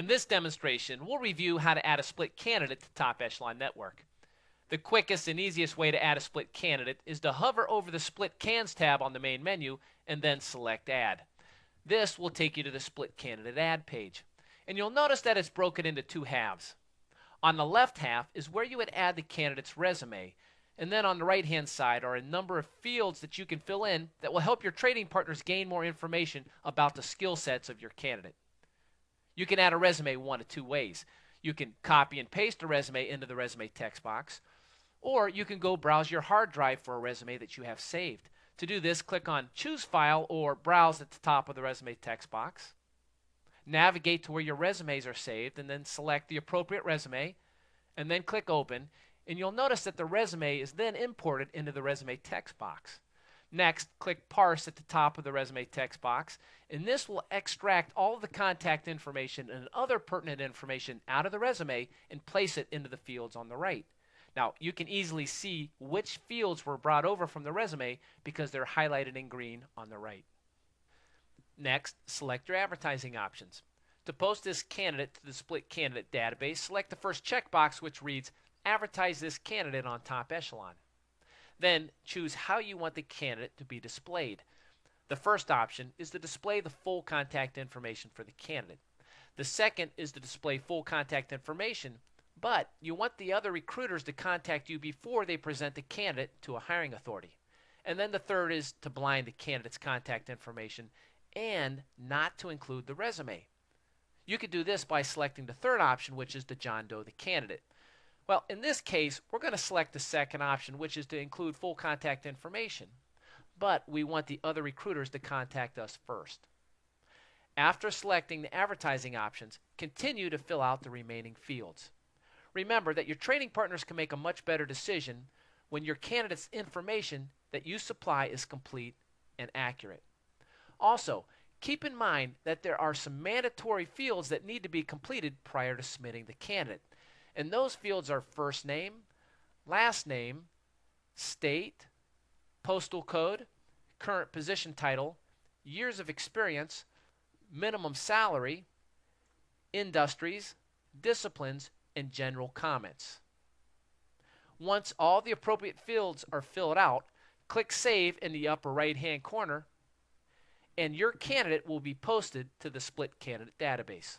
In this demonstration, we'll review how to add a split candidate to Top Echelon Network. The quickest and easiest way to add a split candidate is to hover over the Split Cans tab on the main menu and then select Add. This will take you to the Split Candidate Add page. And you'll notice that it's broken into two halves. On the left half is where you would add the candidate's resume, and then on the right hand side are a number of fields that you can fill in that will help your trading partners gain more information about the skill sets of your candidate. You can add a resume one of two ways. You can copy and paste a resume into the resume text box, or you can go browse your hard drive for a resume that you have saved. To do this, click on Choose File or Browse at the top of the resume text box. Navigate to where your resumes are saved and then select the appropriate resume and then click Open, and you'll notice that the resume is then imported into the resume text box. Next, click Parse at the top of the resume text box, and this will extract all of the contact information and other pertinent information out of the resume and place it into the fields on the right. Now, you can easily see which fields were brought over from the resume because they're highlighted in green on the right. Next, select your advertising options. To post this candidate to the Split Candidate database, select the first checkbox, which reads Advertise this candidate on Top Echelon. Then choose how you want the candidate to be displayed. The first option is to display the full contact information for the candidate. The second is to display full contact information, but you want the other recruiters to contact you before they present the candidate to a hiring authority. And then the third is to blind the candidate's contact information and not to include the resume. You could do this by selecting the third option, which is to John Doe the candidate. Well, in this case, we're going to select the second option, which is to include full contact information, but we want the other recruiters to contact us first. After selecting the advertising options, continue to fill out the remaining fields. Remember that your trading partners can make a much better decision when your candidate's information that you supply is complete and accurate. Also, keep in mind that there are some mandatory fields that need to be completed prior to submitting the candidate. And those fields are first name, last name, state, postal code, current position title, years of experience, minimum salary, industries, disciplines, and general comments. Once all the appropriate fields are filled out, click Save in the upper right-hand corner, and your candidate will be posted to the Split Candidate database.